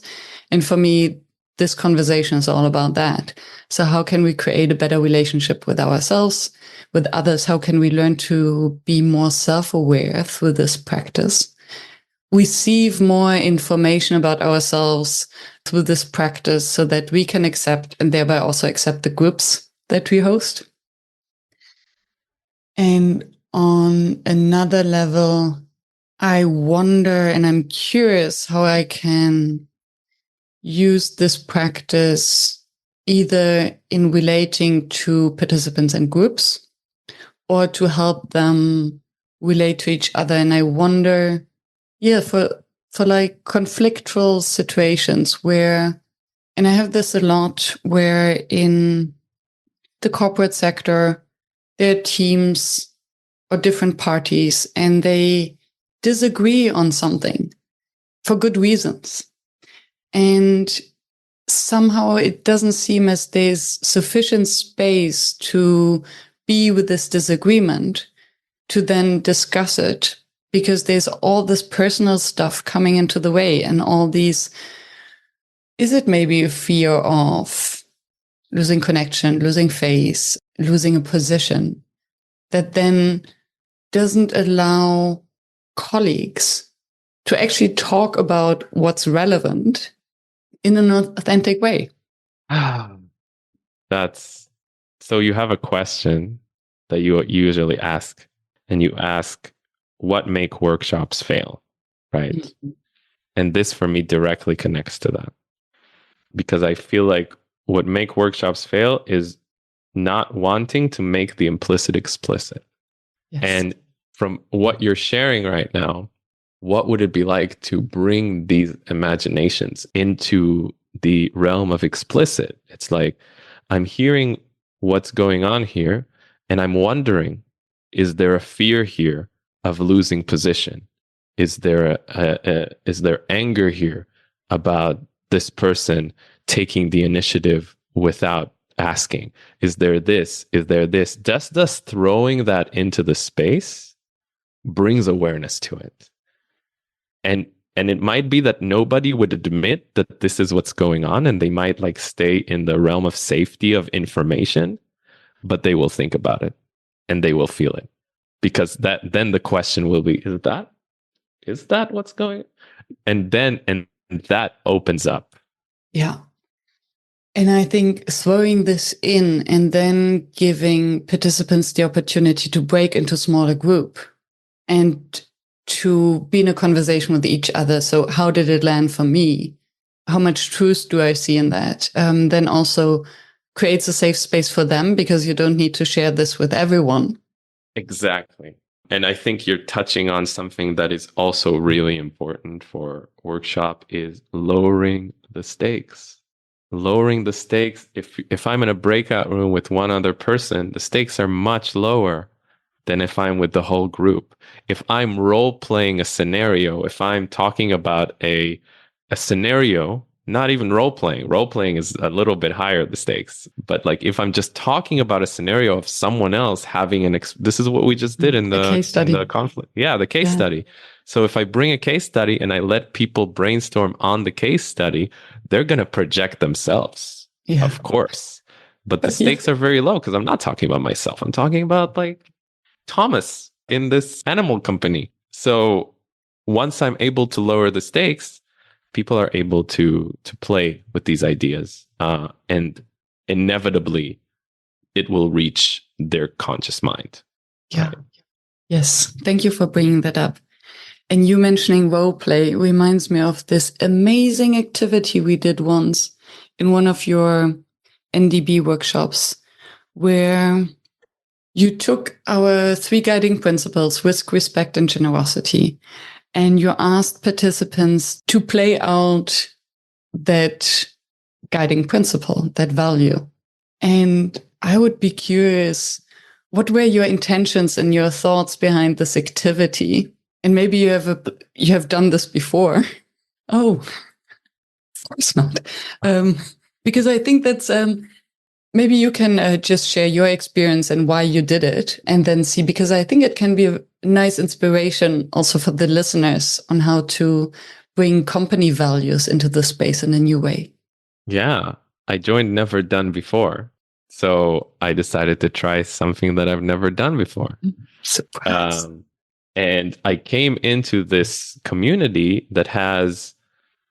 And for me, this conversation is all about that. So how can we create a better relationship with ourselves, with others? How can we learn to be more self-aware through this practice? Receive more information about ourselves through this practice so that we can accept and thereby also accept the groups that we host. And on another level, I wonder and I'm curious how I can use this practice either in relating to participants and groups or to help them relate to each other. And I wonder, for like conflictual situations where, and I have this a lot, where in the corporate sector, there are teams or different parties and they disagree on something for good reasons. And somehow it doesn't seem as there's sufficient space to be with this disagreement to then discuss it, because there's all this personal stuff coming into the way and all these, is it maybe a fear of losing connection, losing face, losing a position that then doesn't allow colleagues to actually talk about what's relevant in an authentic way? That's so you have a question that you usually ask, and you ask, what make workshops fail, right? Mm-hmm. And this for me directly connects to that, because I feel like what make workshops fail is not wanting to make the implicit explicit. Yes. And from what you're sharing right now, what would it be like to bring these imaginations into the realm of explicit? It's like, I'm hearing what's going on here, and I'm wondering, is there a fear here of losing position? Is there is there anger here about this person taking the initiative without asking? Is there this? Is there this? Just thus throwing that into the space brings awareness to it. And it might be that nobody would admit that this is what's going on, and they might like stay in the realm of safety of information, but they will think about it and they will feel it, because then the question will be, is that what's going? And that opens up. Yeah. And I think throwing this in and then giving participants the opportunity to break into smaller group and to be in a conversation with each other. So how did it land for me? How much truth do I see in that? Then also creates a safe space for them, because you don't need to share this with everyone. Exactly. And I think you're touching on something that is also really important for workshop, is lowering the stakes. Lowering the stakes. If I'm in a breakout room with one other person, the stakes are much lower than if I'm with the whole group. If I'm role playing a scenario, if I'm talking about a scenario, not even role playing. Role playing is a little bit higher the stakes. But like if I'm just talking about a scenario of someone else having this is what we just did in the case study. In the conflict. Yeah, the case study. So if I bring a case study and I let people brainstorm on the case study, they're going to project themselves, of course. But the stakes are very low because I'm not talking about myself. I'm talking about like Thomas in this animal company. So once I'm able to lower the stakes, people are able to play with these ideas, and inevitably it will reach their conscious mind. Yeah. Right? Yes. Thank you for bringing that up. And you mentioning role play reminds me of this amazing activity we did once in one of your NDB workshops, where you took our 3 guiding principles, risk, respect, and generosity, and you asked participants to play out that guiding principle, that value. And I would be curious, what were your intentions and your thoughts behind this activity? And maybe you have done this before. Oh, of course not. Because I think that's maybe you can just share your experience and why you did it, and then see, because I think it can be a nice inspiration also for the listeners on how to bring company values into the space in a new way. Yeah, I joined Never Done Before. So I decided to try something that I've never done before. Surprise. And I came into this community that has,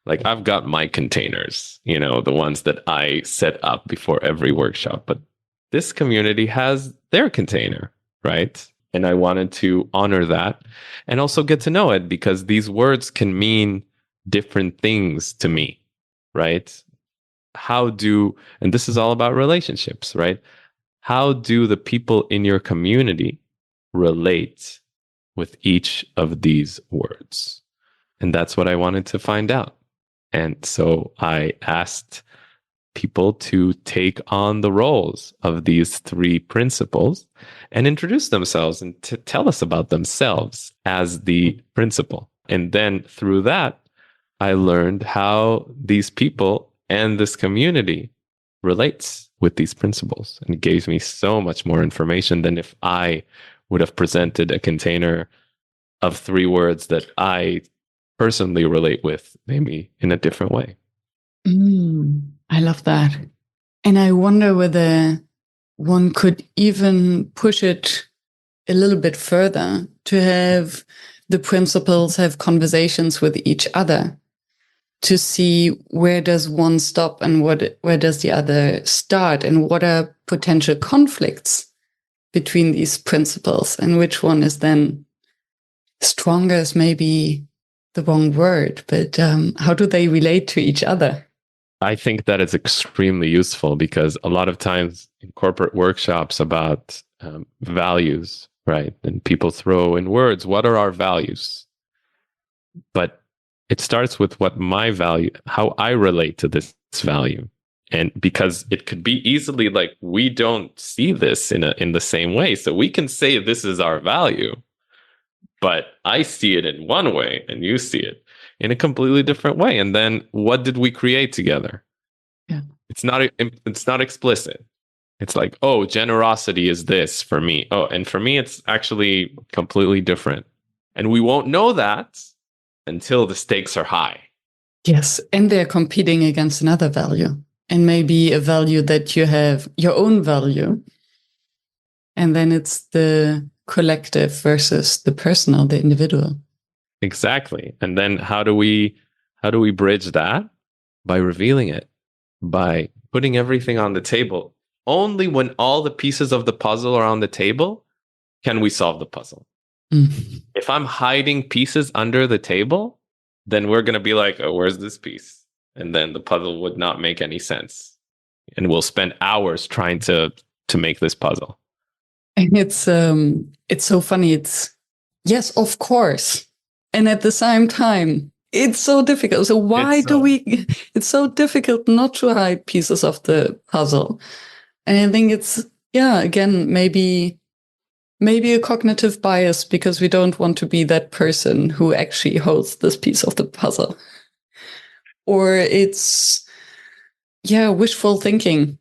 like, I've got my containers, the ones that I set up before every workshop. But this community has their container, right? And I wanted to honor that and also get to know it, because these words can mean different things to me, right? And this is all about relationships, right? How do the people in your community relate with each of these words? And that's what I wanted to find out. And so I asked people to take on the roles of these 3 principles and introduce themselves and to tell us about themselves as the principle. And then through that, I learned how these people and this community relates with these principles. And it gave me so much more information than if I would have presented a container of 3 words that I personally relate with, maybe in a different way. I love that. And I wonder whether one could even push it a little bit further to have the principles have conversations with each other to see where does one stop and where does the other start, and what are potential conflicts between these principles, and which one is then stronger is maybe the wrong word, but how do they relate to each other? I think that is extremely useful, because a lot of times in corporate workshops about values, right? And people throw in words, what are our values? But it starts with what my value, how I relate to this value. And because it could be easily like we don't see this in the same way. So we can say this is our value, but I see it in one way and you see it in a completely different way. And then what did we create together? Yeah. It's not explicit. It's like, oh, generosity is this for me. Oh, and for me, it's actually completely different. And we won't know that until the stakes are high. Yes. And they're competing against another value. And maybe a value that you have your own value. And then it's the collective versus the personal, the individual. Exactly. And then how do we bridge that? By revealing it, by putting everything on the table. Only when all the pieces of the puzzle are on the table can we solve the puzzle. Mm. If I'm hiding pieces under the table, then we're going to be like, oh, where's this piece? And then the puzzle would not make any sense. And we'll spend hours trying to make this puzzle. And it's so funny. It's yes, of course. And at the same time, it's so difficult. So why do we, it's so difficult not to hide pieces of the puzzle. And I think it's, yeah, again, maybe a cognitive bias because we don't want to be that person who actually holds this piece of the puzzle. Or it's, yeah, wishful thinking.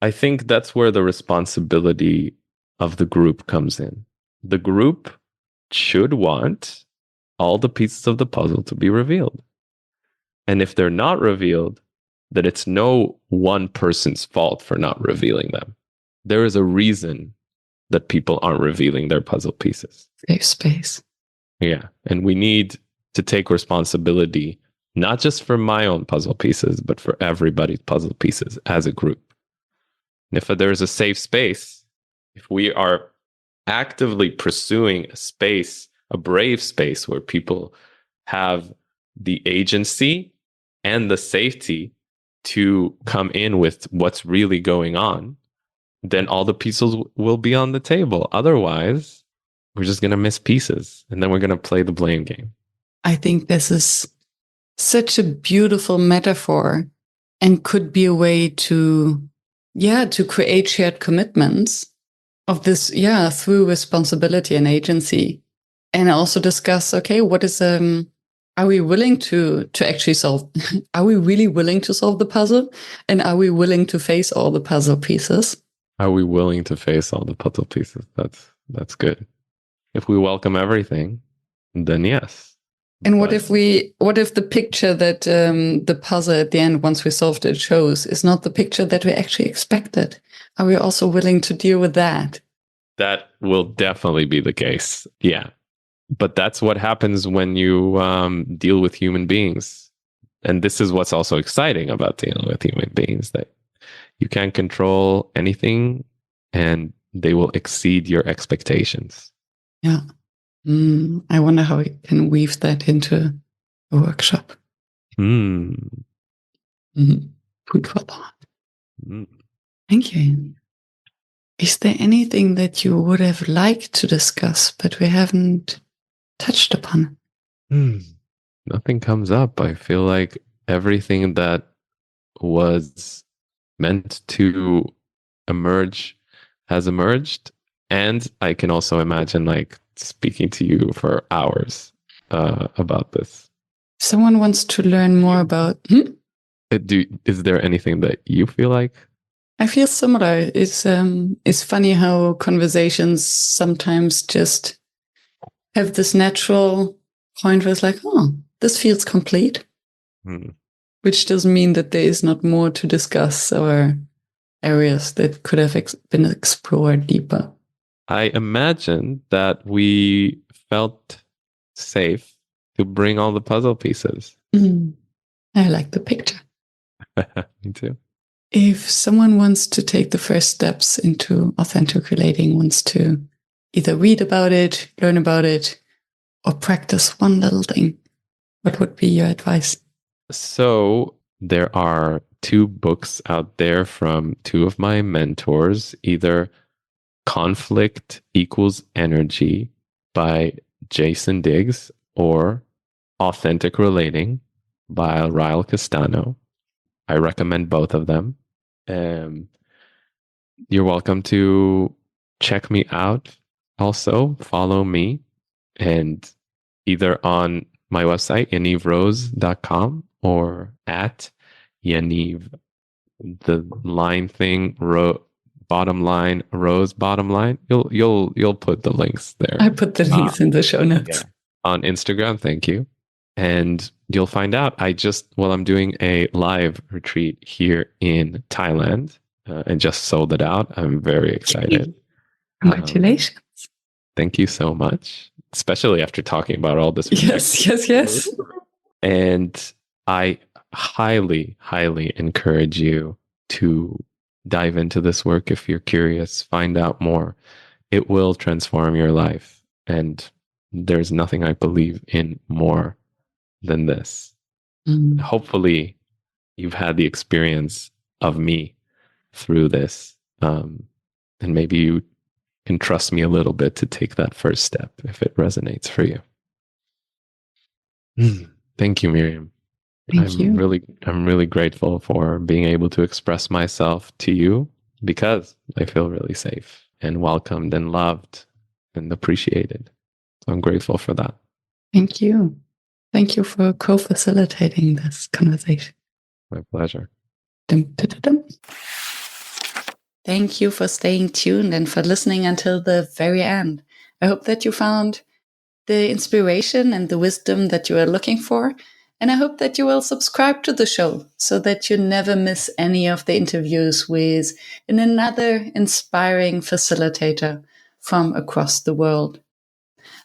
I think that's where the responsibility of the group comes in. The group should want all the pieces of the puzzle to be revealed. And if they're not revealed, that it's no one person's fault for not revealing them. There is a reason that people aren't revealing their puzzle pieces. Safe space. Yeah. And we need to take responsibility, not just for my own puzzle pieces, but for everybody's puzzle pieces as a group. And if there's a safe space, if we are actively pursuing a space, a brave space where people have the agency and the safety to come in with what's really going on, then all the pieces will be on the table. Otherwise, we're just going to miss pieces and then we're going to play the blame game. I think this is such a beautiful metaphor and could be a way to create shared commitments of this, through responsibility and agency. And also discuss, okay, what is, are we willing to actually solve, are we really willing to solve the puzzle? And are we willing to face all the puzzle pieces? Are we willing to face all the puzzle pieces? That's good. If we welcome everything, then yes. And what if the picture that the puzzle at the end, once we solved it, shows is not the picture that we actually expected? Are we also willing to deal with that? That will definitely be the case. Yeah. But that's what happens when you deal with human beings. And this is what's also exciting about dealing with human beings, that you can't control anything and they will exceed your expectations. Yeah. I wonder how we can weave that into a workshop. Mm. Mm-hmm. Food for thought. Mm. Thank you. Is there anything that you would have liked to discuss, but we haven't touched upon? Nothing comes up. I feel like everything that was meant to emerge has emerged. And I can also imagine like speaking to you for hours about this. Someone wants to learn more about... Is there anything that you feel like? I feel similar. It's funny how conversations sometimes just have this natural point where it's like, oh, this feels complete. Which doesn't mean that there is not more to discuss or areas that could have been explored deeper. I imagine that we felt safe to bring all the puzzle pieces. I like the picture. Me too. If someone wants to take the first steps into authentic relating, wants to either read about it, learn about it, or practice one little thing, what would be your advice? So there are 2 books out there from 2 of my mentors, either Conflict Equals Energy by Jason Diggs or Authentic Relating by Ryle Castano. I recommend both of them. You're welcome to check me out. Also, follow me, and either on my website, yanivrose.com, or at Yaniv, the line thing, bottom line, Rose bottom line. You'll put the links there. I put the links in the show notes. Yeah. On Instagram, thank you. And you'll find out. I'm doing a live retreat here in Thailand, and just sold it out. I'm very excited. Congratulations. Thank you so much, especially after talking about all this. Yes. And I highly, highly encourage you to dive into this work if you're curious, find out more. It will transform your life. And there's nothing I believe in more than this. Hopefully, you've had the experience of me through this. And maybe you can trust me a little bit to take that first step if it resonates for you. Thank you, Miriam. I'm really grateful for being able to express myself to you, because I feel really safe and welcomed and loved and appreciated. So I'm grateful for that. Thank you. Thank you for co-facilitating this conversation. My pleasure. Thank you for staying tuned and for listening until the very end. I hope that you found the inspiration and the wisdom that you are looking for. And I hope that you will subscribe to the show so that you never miss any of the interviews with another inspiring facilitator from across the world.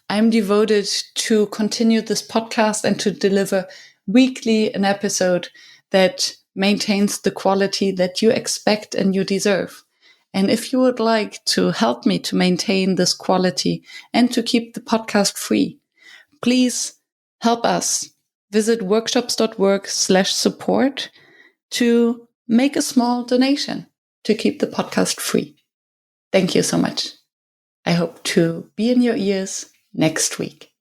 I'm devoted to continue this podcast and to deliver weekly an episode that maintains the quality that you expect and you deserve. And if you would like to help me to maintain this quality and to keep the podcast free, please help us. Visit workshops.work/support to make a small donation to keep the podcast free. Thank you so much. I hope to be in your ears next week.